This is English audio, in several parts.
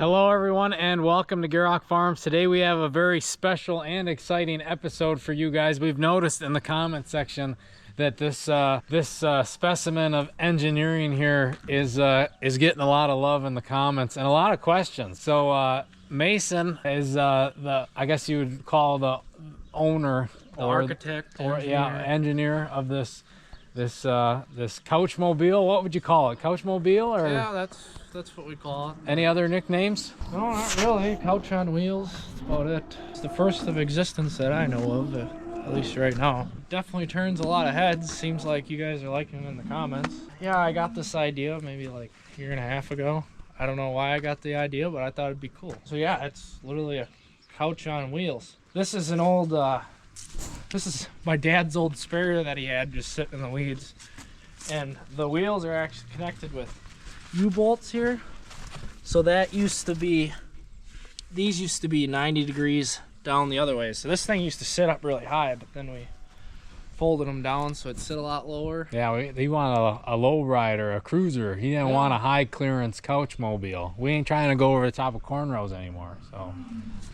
Hello everyone and welcome to Gierok Farms. Today we have a very special and exciting episode for you guys. We've noticed in the comment section that this specimen of engineering here is getting a lot of love in the comments and a lot of questions. So Mason is I guess you would call the owner or architect or engineer. Engineer of this couch mobile. What would you call it? Couch mobile, or Yeah, that's what we call it. any other nicknames? No, not really. Couch on wheels. That's about it. It's the first of existence that I know of, at least right now. Definitely turns a lot of heads. Seems like you guys are liking it in the comments. Yeah, I got this idea maybe like a year and a half ago. I don't know why I got the idea, but I thought it'd be cool. So yeah, it's literally a couch on wheels. This is an old, this is my dad's old sprayer that he had just sitting in the weeds. And the wheels are actually connected with U-bolts here. So that used to be, these used to be 90 degrees down the other way. So this thing used to sit up really high, but then we folded them down so it'd sit a lot lower. Yeah, they want a low rider, a cruiser. He didn't want a high clearance couch mobile. We ain't trying to go over the top of cornrows anymore. So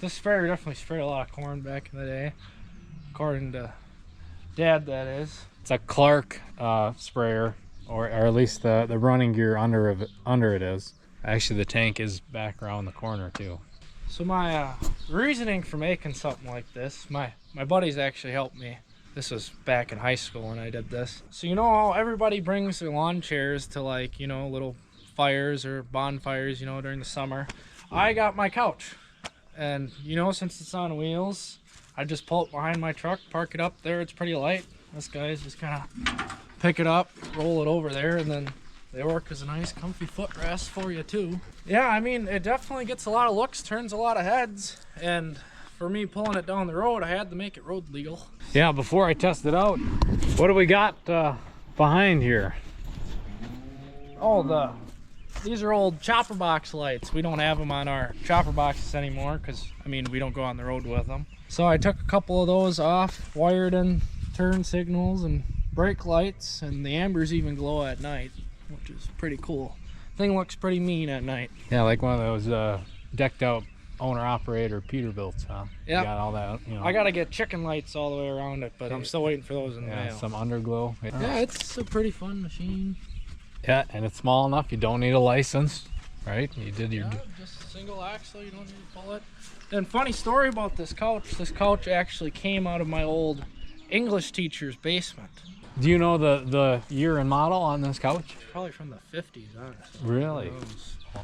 this sprayer definitely sprayed a lot of corn back in the day, according to Dad, that is. it's a Clark sprayer, or at least the running gear under it is. Actually, the tank is back around the corner too. So my reasoning for making something like this, my buddies actually helped me. This was back in high school when I did this. So you know how everybody brings their lawn chairs to, like, you know, little fires or bonfires, you know, during the summer. I got my couch, and you know, since it's on wheels, I just pull it behind my truck, park it up there. It's pretty light. This guy's just kind of pick it up, roll it over there, and then they work as a nice comfy footrest for you too. Yeah, I mean, it definitely gets a lot of looks, turns a lot of heads, and for me pulling it down the road, I had to make it road legal. Yeah, before I test it out, what do we got behind here? Oh, these are old chopper box lights. We don't have them on our chopper boxes anymore because, I mean, we don't go on the road with them. So I took a couple of those off, wired in turn signals and brake lights, and the ambers even glow at night, which is pretty cool. Thing looks pretty mean at night. Yeah, like one of those decked out owner-operator Peterbilts, huh? Yeah. Got all that, you know. I gotta get chicken lights all the way around it, but I'm still waiting for those in the mail. Some underglow. Yeah, it's a pretty fun machine. Yeah, and it's small enough. You don't need a license, right? You did your... Yeah, just a single axle. You don't need to pull it. And funny story about this couch. This couch actually came out of my old English teacher's basement. Do you know the year and model on this couch? Probably from the 50s, honestly. Really?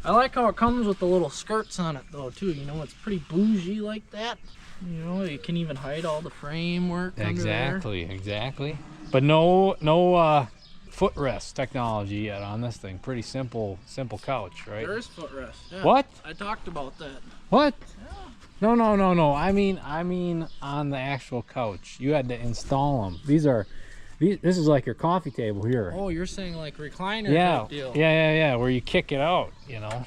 I like how it comes with the little skirts on it though too. You know, it's pretty bougie like that. You know, you can even hide all the framework under there. Exactly. But no footrest technology yet on this thing. Pretty simple couch, right? There is footrest. Yeah. What? I talked about that. What? Yeah. No. I mean on the actual couch. You had to install them. This is like your coffee table here. Oh, you're saying like recliner type deal. Yeah, where you kick it out, you know.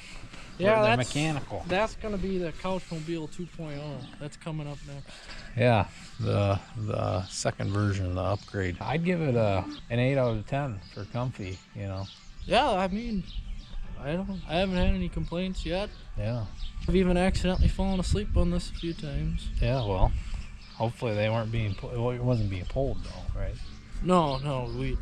Yeah, they're that's mechanical. That's gonna be the Couchmobile 2.0. That's coming up next. Yeah, the second version, the upgrade. I'd give it an 8 out of 10 for comfy, you know. Yeah, I mean, I haven't had any complaints yet. Yeah. I've even accidentally fallen asleep on this a few times. Yeah, well, hopefully they weren't being it wasn't being pulled though, right? No,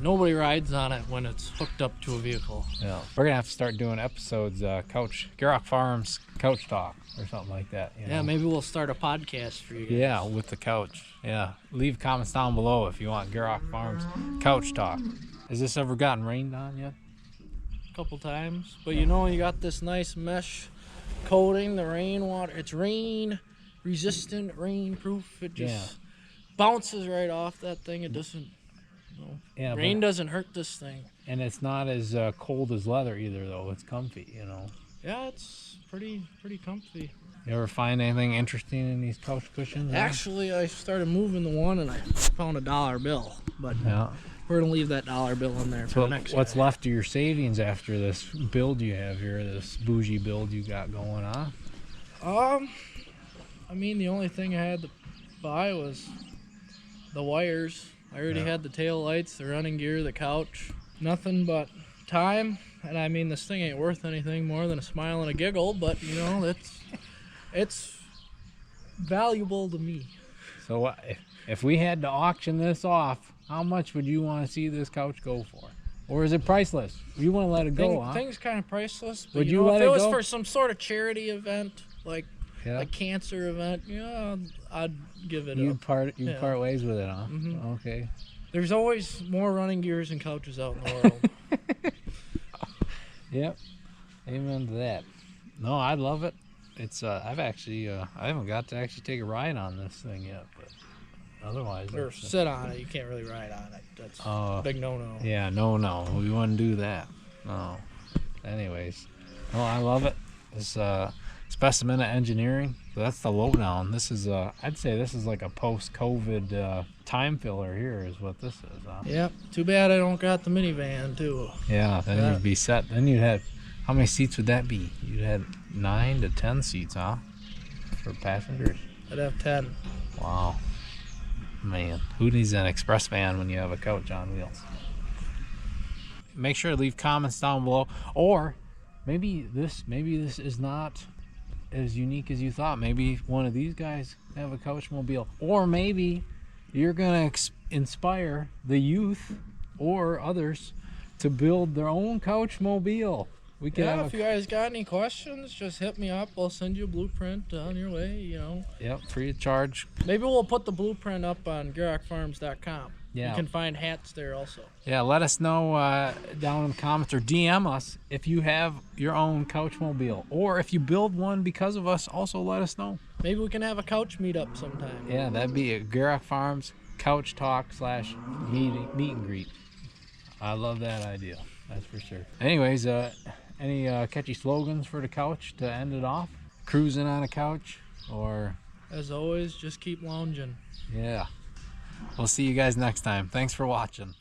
nobody rides on it when it's hooked up to a vehicle. Yeah, we're gonna have to start doing episodes, Gierok Farms couch talk or something like that. You know? Yeah, maybe we'll start a podcast for you guys. Yeah, with the couch. Yeah, leave comments down below if you want Gierok Farms couch talk. Has this ever gotten rained on yet? A couple times, but you know, you got this nice mesh coating, the rainwater. It's rain resistant, rain proof. It just bounces right off that thing. It doesn't. Yeah, rain doesn't hurt this thing. And it's not as cold as leather either, though. It's comfy, you know. Yeah, it's pretty comfy. You ever find anything interesting in these couch cushions? Actually, I started moving the one and I found a $1 bill, but we're gonna leave that $1 bill in there for the next. What's left of your savings after this build you have here, this bougie build you got going on? I mean, the only thing I had to buy was the wires. I already had the tail lights, the running gear, the couch. Nothing but time And I mean, this thing ain't worth anything more than a smile and a giggle, but you know, it's valuable to me. So if we had to auction this off, how much would you want to see this couch go for? Or is it priceless? You want to let it go, huh? Thing's kind of priceless. But Would you you know, let if it it was go? for some sort of charity event, like Yeah. a cancer event, yeah, I'd give it You'd up. part Yeah. ways with it, huh? Mhm. Okay. There's always more running gears and couches out in the world. Yep. Amen to that. No, I love it. It's I've actually I haven't got to actually take a ride on this thing yet, but otherwise Or it's, sit on it. You can't really ride on it. That's a big no-no. yeah, no, we wouldn't do that. No. Anyways, no, I love it. This specimen of engineering. So that's the lowdown. This is I'd say this is like a post-COVID time filler here is what this is. Huh? Yep. Too bad I don't got the minivan too. Yeah, then Yeah. you'd be set. Then you'd have, how many seats would that be? You'd have 9 to 10 seats, huh? For passengers. I'd have 10. Wow. Man, who needs an express van when you have a couch on wheels? Make sure to leave comments down below. Or maybe this is not as unique as you thought. Maybe one of these guys have a couch mobile. Or maybe you're gonna inspire the youth or others to build their own couch mobile. We can Yeah, have if you guys got any questions, just hit me up. I'll send you a blueprint on your way, you know. Yep, free of charge. Maybe we'll put the blueprint up on GierokFarms.com. Yeah. You can find hats there also. Yeah, let us know down in the comments or DM us if you have your own couch mobile, or if you build one because of us. Also, let us know. Maybe we can have a couch meetup sometime. Yeah, that'd be a Gierok Farms couch talk / meet and greet. I love that idea. That's for sure. Anyways, any catchy slogans for the couch to end it off? Cruising on a couch, or As always, just keep lounging. yeah. We'll see you guys next time. Thanks for watching.